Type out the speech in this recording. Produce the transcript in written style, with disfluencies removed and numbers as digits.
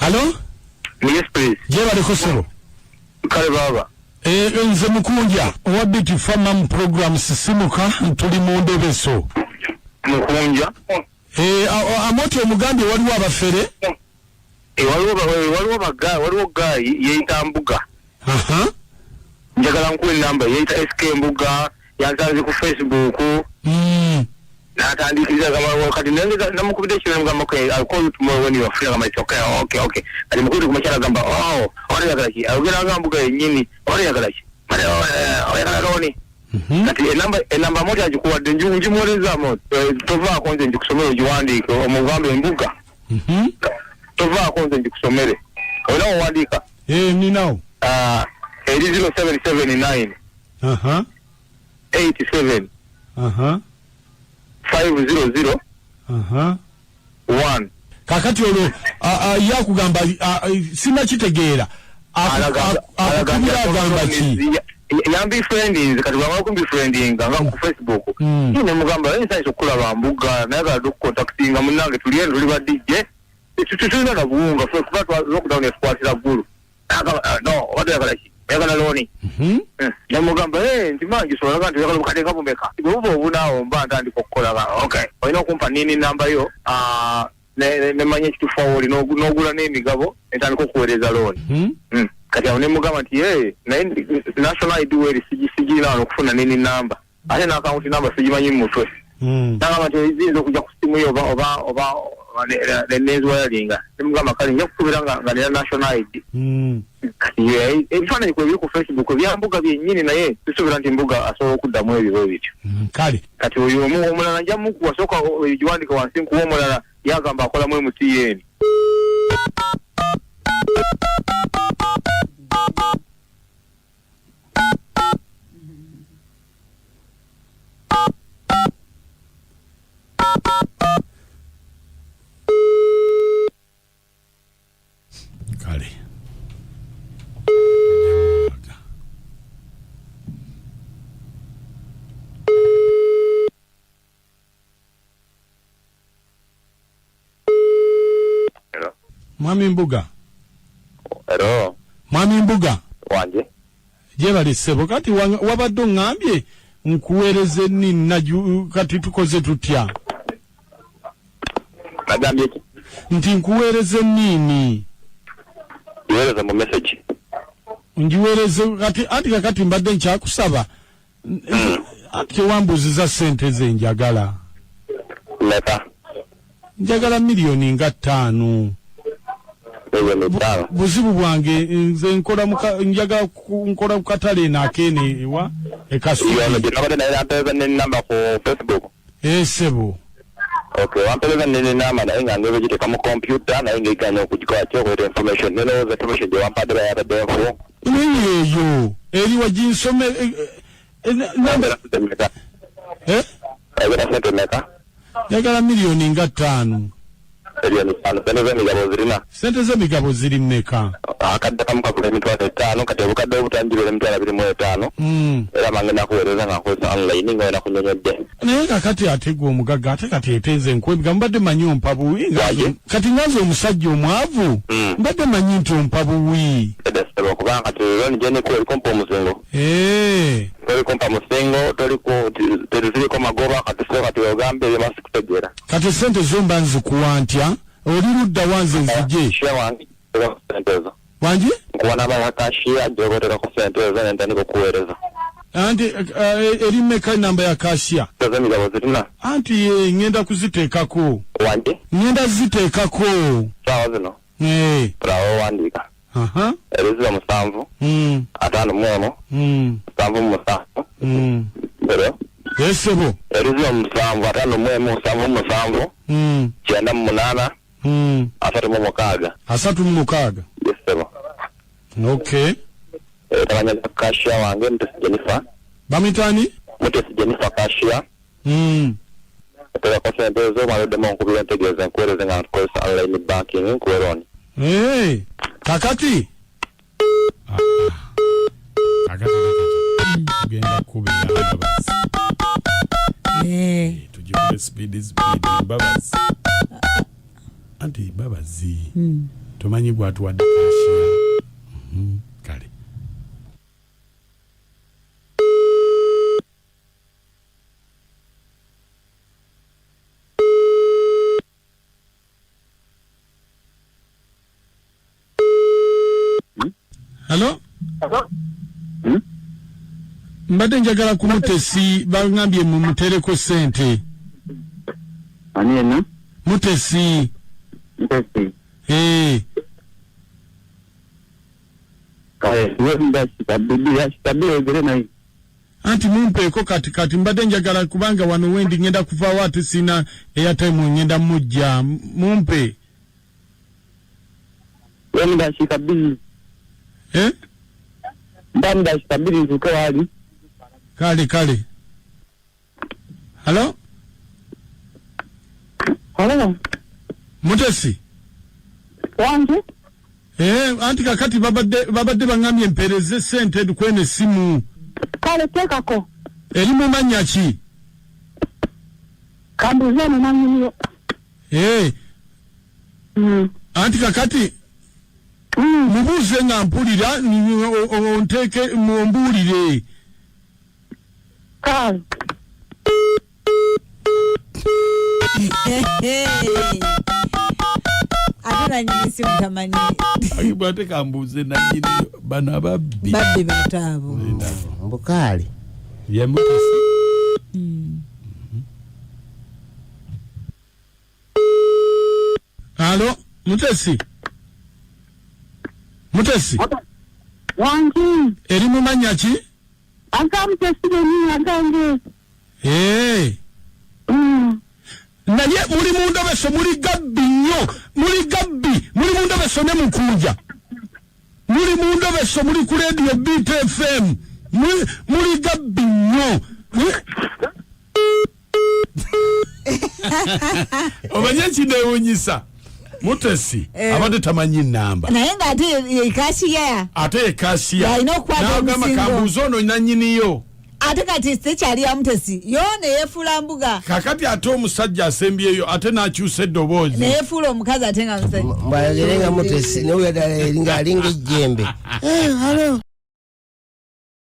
Hello? Yes, please. Jeba de Kosoro. Kale baba. Nze Mukunja, wabiti farm programs simuka ntuli mu ndebeso. Mukunja. Amote omugambi waliwo abafere? Waliwo gayi yeita Mbuga. Njagala nkuwe namba yeita SK Mbuga, yansanze ku Facebook. Natandikiriza kama wakati namukubide kino ngamba ko I'll call you tomorrow when you are free. Kama it's okay. Ali mukubide kumachara gamba ori yagalaki. Agera ngambuga yenyini ori yagalaki. Oyagala loni. Kati enamba moja ajikuwa njimweleza mo tova konze ndikusomera ojiwandika omugambe Mbuga. Tova konze ndikusomere. Ola owandika. Ninao. 0779. 87. 500. 1. Kakati olo yakugamba sina kitegeera akubira agamba ki yambi friending kati bakumbi friending nga ku Facebook ine mugamba ensa isokulaba Mbuga naga do contactinga munange tuli ba DJ tutulina na buunga for kuba lockdown eskwatira gulu no wadu yakalaki yakala loni namugamba ntimangi so laga yakala bukade kabumbeka ibubo bunawo mbanda ndikokola okay oyina kumpa nini namba yo ne manye kitu forward nogula n'emigabo entandika okuweereza looni kati awo ne mugamba nti national ID weri sigira okufuna nini namba ate n'akawunti namba sigimanyi mu mutwe nagamba nti ziyinza okujja ku simu yo oba nenezwayalinga ne mugamba kale nja kukubira nga nina national ID kati ebifaananyi kwe biri ku Facebook ebya Mbuga byennyini naye tusuubira nti Mbuga asobola okuddamu ebiro bityo kale kati oyo omulala nja mukuwasooka egiwandika wansi nkuwa omulala yagamba akolamu MTN. Kale. Mwami Mbuga. Hello. Mwami Mbuga. Wanje. Jebali sebo kati wabadde ngambye nkuweereze nini naju kati tukoze tutya. Nagambye ki? Nti nkuweereze nini? Iweereze mu message. Njiweereze kati mbadde nkyakusaba. Ati wambuziza sente ze njagala. Leta. Njagala milioni nga 5. Buzibu bwange nze njagala nkola kukatale nakene ewa ekasu namba ku Facebook. Sebo. Okay, wampeleza nini namba na inga ngebe jite kama computer na inga ikanya okujikola choko information neno za information je wampadira ya defo. Niyo eri wajinsome namba njagala milioni nga 5. Sente z'emigabo ziri mmeka? Akadde kamu kakula emitwalo 5 kati obukadde obutanjibira emitwalo 25 era mange nakuweereza nga nkozesa online nga wena kunyonyodde naye kakati ate gwe omugagga ate kati eteeze nkwebga mbadde manyi ompa buwi kati ngaze omusajja omwavu mbadde manyi nti ompa buwi kubanga kati loni gyenekuwa erikompa omuzingo tolikompa musingo teriziriko magoba kati so kati ogambe ebimasi kutegeera kati sente zomba nzikuwa ntya oli ludda wanze nzije wanji nkuwa namba ya kashiya gyogotera ku sente ezo nentandika okuweereza anti eri mmeka namba ya kashiya emigabo zirina anti ngenda kuziteekako wanji ngenda ziteekako saawa zino tulawo wandiika eriziba 7 5 7 Pero Esebo eriziba 7 5 7 9 asatu mu mukaaga Esebo okay tabanya Kashia wange Mutesi Jennifer bamitani Mutesi Jennifer Kashia tera ko sente zo malode mo nkubira ntegeeza nkuweereze nga ntukozesa online banking nkuweroni kakati genda kubira babasi tujibule speed babasi anti babazi tomanyi gwatuwadde kashiya kale Hello? Mbadde njagala ku Mutesi bangambye mu mutereko sente. Ani ena? Mutesi. Kale, wenda sitabiri ogere naye. Anti mumpeeko kati mbadde njagala kubanga wano wendi ngenda kuvaawo ate sina airtime ngenda mujja mumpe. Wenda sitabiri. Ndanda sitabiri nzuke wali. Kale. Hello? Hello? Mutesi? Wange? Anti kakati babadde bangambye mpereze sente dukwene simu. Kale tekako. Elimu manya ki? Kambuzene nanyiniyo. Anti kakati mubuuze nga mpulira onteke mumbuulire. Kale. Atuna nyini si mtamanyi. Akibwate kambuze na nyini bana babbi. Babbi betabo. Mbukali. Ya Mutesi. Halo, Mutesi. Wange. Eri mumanya ki? Akamutesi ni agange. Naye muri mundobeso muri gabbi nnyo, muri mundobeso ne mukunja. Muri mundobeso muri ku radio Beat FM. Muri gabbi nnyo. Obanye kinewunyisa. Mutesi abadde tamanyi namba. Naye nga ate kashiya. Ate kashiya. Ya inokwata musingo. Kambuzo ono nanyiniyo. Ate kati sikyali ya Mutesi yone yefula mbuga kakati ate omusajja asembyeyo ate nakyusa eddoboozi neyefula omukazi ate nga musajja mbayagerenga Mutesi ne uyadala eringa alinga ejjembe. Hello.